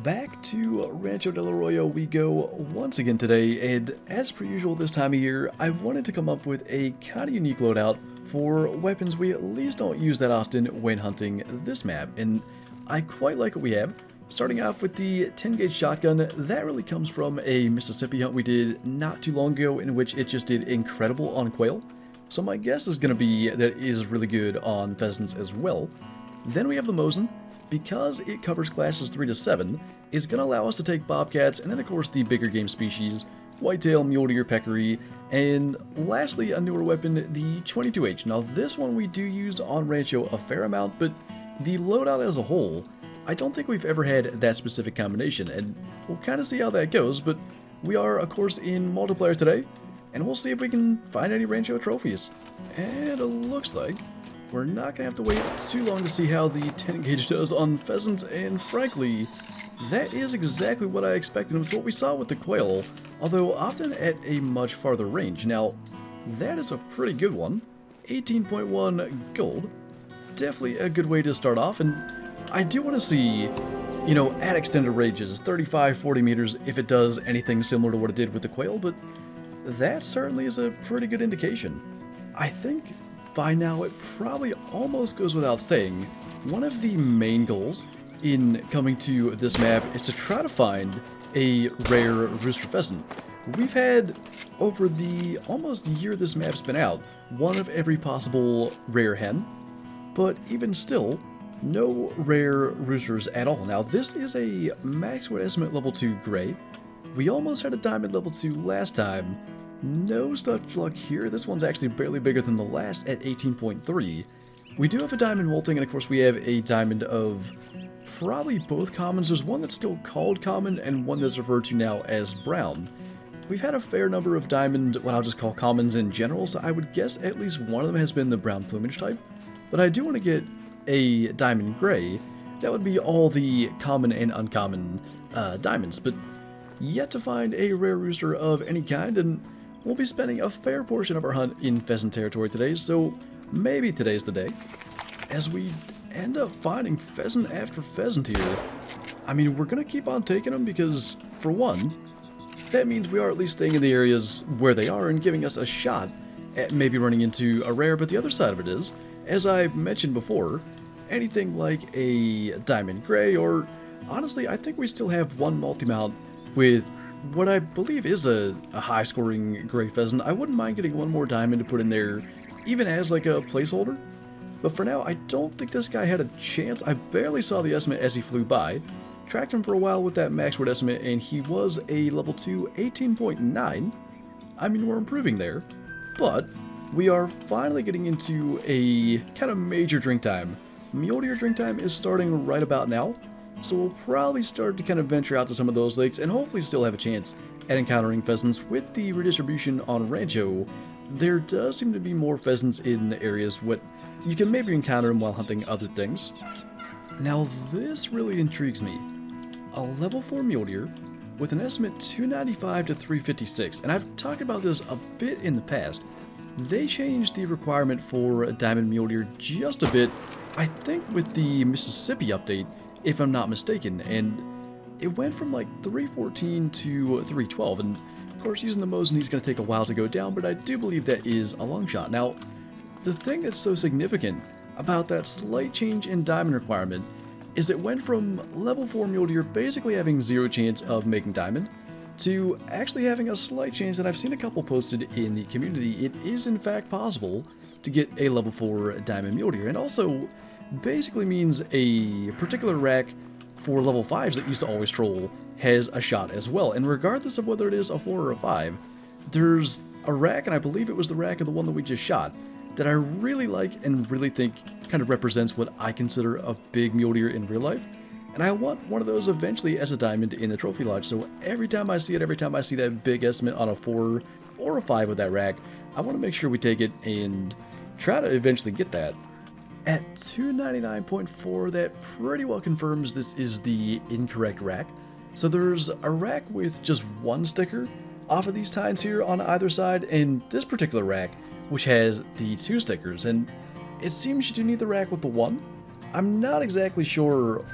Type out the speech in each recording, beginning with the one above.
Back to Rancho Del Arroyo we go once again today, and as per usual this time of year, I wanted to come up with a kind of unique loadout for weapons we at least don't use that often when hunting this map, and I quite like what we have. Starting off with the 10-gauge shotgun, that really comes from a Mississippi hunt we did not too long ago in which it just did incredible on quail. So my guess is going to be that it is really good on pheasants as well. Then we have the Mosin. Because it covers classes 3 to 7, it's going to allow us to take bobcats, and then of course the bigger game species, whitetail, mule deer, peccary, and lastly a newer weapon, the 22H. Now this one we do use on Rancho a fair amount, but the loadout as a whole, I don't think we've ever had that specific combination, and we'll kind of see how that goes, but we are of course in multiplayer today, and we'll see if we can find any Rancho trophies. And it looks like we're not going to have to wait too long to see how the 10 gauge does on pheasants, and frankly, that is exactly what I expected. It was what we saw with the quail, although often at a much farther range. Now, that is a pretty good one. 18.1 gold. Definitely a good way to start off, and I do want to see, you know, at extended ranges, 35, 40 meters, if it does anything similar to what it did with the quail, but that certainly is a pretty good indication. I think by now, it probably almost goes without saying, one of the main goals in coming to this map is to try to find a rare rooster pheasant. We've had, over the almost year this map's been out, one of every possible rare hen, but even still, no rare roosters at all. Now this is a max wood estimate level 2 gray. We almost had a diamond level 2 last time. No such luck here. This one's actually barely bigger than the last at 18.3. We do have a diamond molting, and of course we have a diamond of probably both commons. There's one that's still called common and one that's referred to now as brown. We've had a fair number of diamond, what I'll just call commons in general, so I would guess at least one of them has been the brown plumage type. But I do want to get a diamond gray. That would be all the common and uncommon diamonds, but yet to find a rare rooster of any kind, and we'll be spending a fair portion of our hunt in pheasant territory today, so maybe today's the day. As we end up finding pheasant after pheasant here, I mean, we're going to keep on taking them because, for one, that means we are at least staying in the areas where they are and giving us a shot at maybe running into a rare, but the other side of it is, as I mentioned before, anything like a diamond gray, or honestly, I think we still have one multi-mount with what I believe is a high-scoring gray pheasant. I wouldn't mind getting one more diamond to put in there, even as like a placeholder. But for now, I don't think this guy had a chance. I barely saw the estimate as he flew by. Tracked him for a while with that max word estimate, and he was a level 2, 18.9. I mean, we're improving there. But we are finally getting into a kind of major drink time. Mule deer drink time is starting right about now. So we'll probably start to kind of venture out to some of those lakes and hopefully still have a chance at encountering pheasants. With the redistribution on Rancho, there does seem to be more pheasants in areas what you can maybe encounter them while hunting other things. Now this really intrigues me. A level 4 mule deer with an estimate 295 to 356, and I've talked about this a bit in the past. They changed the requirement for a diamond mule deer just a bit, I think with the Mississippi update, if I'm not mistaken, and it went from like 314 to 312, and of course using the Mosin he's going to take a while to go down, but I do believe that is a long shot. Now, the thing that's so significant about that slight change in diamond requirement is it went from level 4 mule deer basically having 0 chance of making diamond, to actually having a slight change that I've seen a couple posted in the community. It is in fact possible to get a level 4 diamond mule deer, and also basically means a particular rack for level 5s that used to always troll has a shot as well. And regardless of whether it is a 4 or a 5, there's a rack, and I believe it was the rack of the one that we just shot, that I really like and really think kind of represents what I consider a big mule deer in real life. And I want one of those eventually as a diamond in the trophy lodge, so every time I see it, every time I see that big estimate on a 4 or a 5 with that rack, I want to make sure we take it and try to eventually get that. At 299.4, that pretty well confirms this is the incorrect rack. So there's a rack with just one sticker off of these tines here on either side, and this particular rack, which has the 2 stickers, and it seems you do need the rack with the 1. I'm not exactly sure,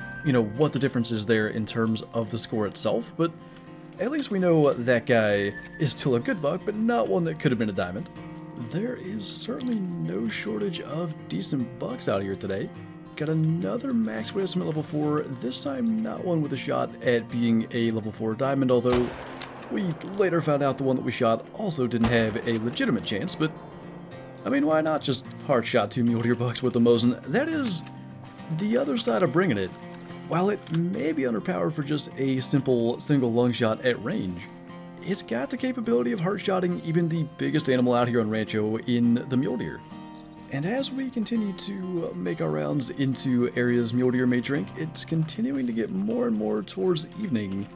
what the difference is there in terms of the score itself, but at least we know that guy is still a good buck, but not one that could have been a diamond. There is certainly no shortage of decent bucks out here today. Got another max weight estimate level 4, this time not one with a shot at being a level 4 diamond, although we later found out the one that we shot also didn't have a legitimate chance, but I mean, why not just hard shot 2 mule deer bucks with the Mosin? That is the other side of bringing it. While it may be underpowered for just a simple single lung shot at range, it's got the capability of hard shotting even the biggest animal out here on Rancho in the mule deer. And as we continue to make our rounds into areas mule deer may drink, it's continuing to get more and more towards evening.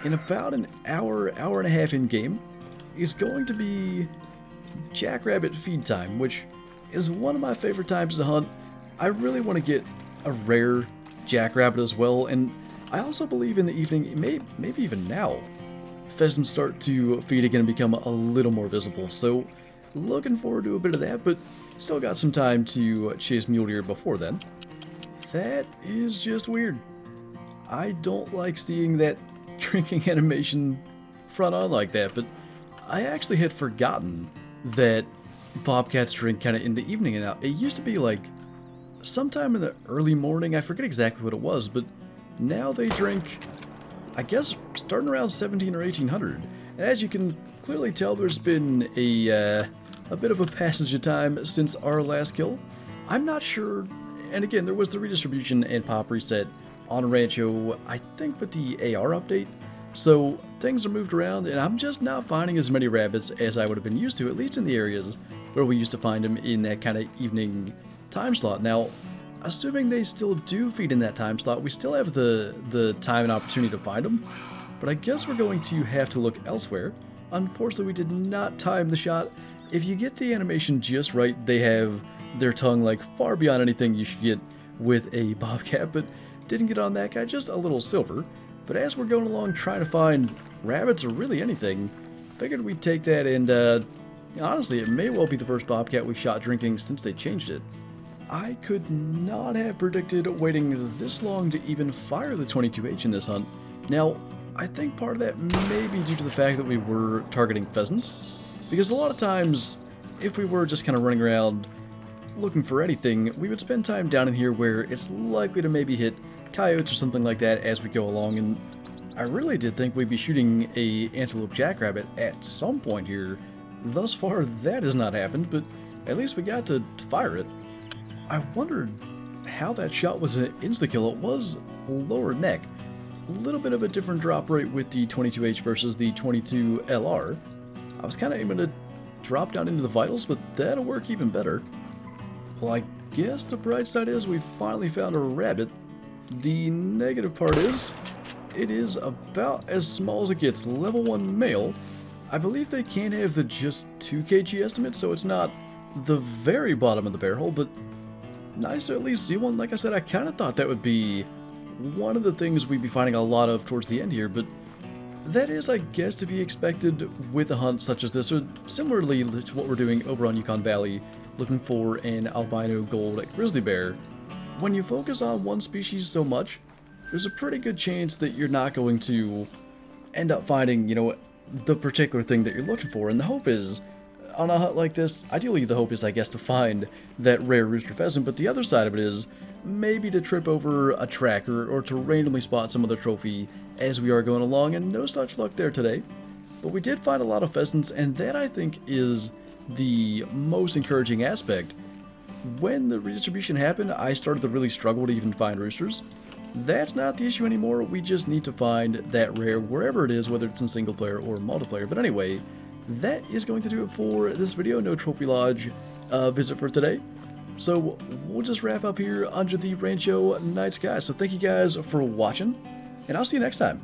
In about an hour, hour and a half in game, it's going to be jackrabbit feed time, which is one of my favorite times to hunt. I really want to get a rare jackrabbit as well, and I also believe in the evening, maybe even now, pheasants start to feed again and become a little more visible. So looking forward to a bit of that, but still got some time to chase mule deer before then. That is just weird. I don't like seeing that drinking animation front on like that, but I actually had forgotten that bobcats drink kind of in the evening, and out. It used to be like sometime in the early morning. I forget exactly what it was, but now they drink, I guess, starting around 17 or 1800. And as you can clearly tell, there's been a bit of a passage of time since our last kill. I'm not sure, and again, there was the redistribution and pop reset on Rancho, I think with the AR update, so things are moved around, and I'm just not finding as many rabbits as I would have been used to, at least in the areas where we used to find them in that kind of evening time slot. Now, assuming they still do feed in that time slot, we still have the time and opportunity to find them, but I guess we're going to have to look elsewhere. Unfortunately, we did not time the shot. If you get the animation just right, they have their tongue like far beyond anything you should get with a bobcat, but didn't get on that guy, just a little silver. But as we're going along trying to find rabbits or really anything, figured we'd take that, and honestly, it may well be the first bobcat we shot drinking since they changed it. I could not have predicted waiting this long to even fire the 22H in this hunt. Now, I think part of that may be due to the fact that we were targeting pheasants, because a lot of times, if we were just kind of running around looking for anything, we would spend time down in here where it's likely to maybe hit coyotes or something like that as we go along, and I really did think we'd be shooting a antelope jackrabbit at some point here. Thus far, that has not happened, but at least we got to fire it. I wondered how that shot was an insta-kill. It was lower neck. A little bit of a different drop rate with the 22H versus the 22 LR. I was kind of aiming to drop down into the vitals, but that'll work even better. Well, I guess the bright side is we finally found a rabbit. The negative part is, it is about as small as it gets. Level 1 male. I believe they can have the just 2 kg estimate, so it's not the very bottom of the barrel, but nice to at least see one. Like I said, I kind of thought that would be one of the things we'd be finding a lot of towards the end here, but that is, I guess, to be expected with a hunt such as this, or similarly to what we're doing over on Yukon Valley, looking for an albino gold grizzly bear. When you focus on one species so much, there's a pretty good chance that you're not going to end up finding, the particular thing that you're looking for. And the hope is, on a hunt like this, ideally the hope is, I guess, to find that rare rooster pheasant, but the other side of it is maybe to trip over a tracker or to randomly spot some other trophy as we are going along, and no such luck there today. But we did find a lot of pheasants, and that, I think, is the most encouraging aspect. When the redistribution happened, I started to really struggle to even find roosters. That's not the issue anymore. We just need to find that rare wherever it is, whether it's in single player or multiplayer. But anyway, that is going to do it for this video. No Trophy Lodge visit for today. So we'll just wrap up here under the Rancho night sky. So thank you guys for watching, and I'll see you next time.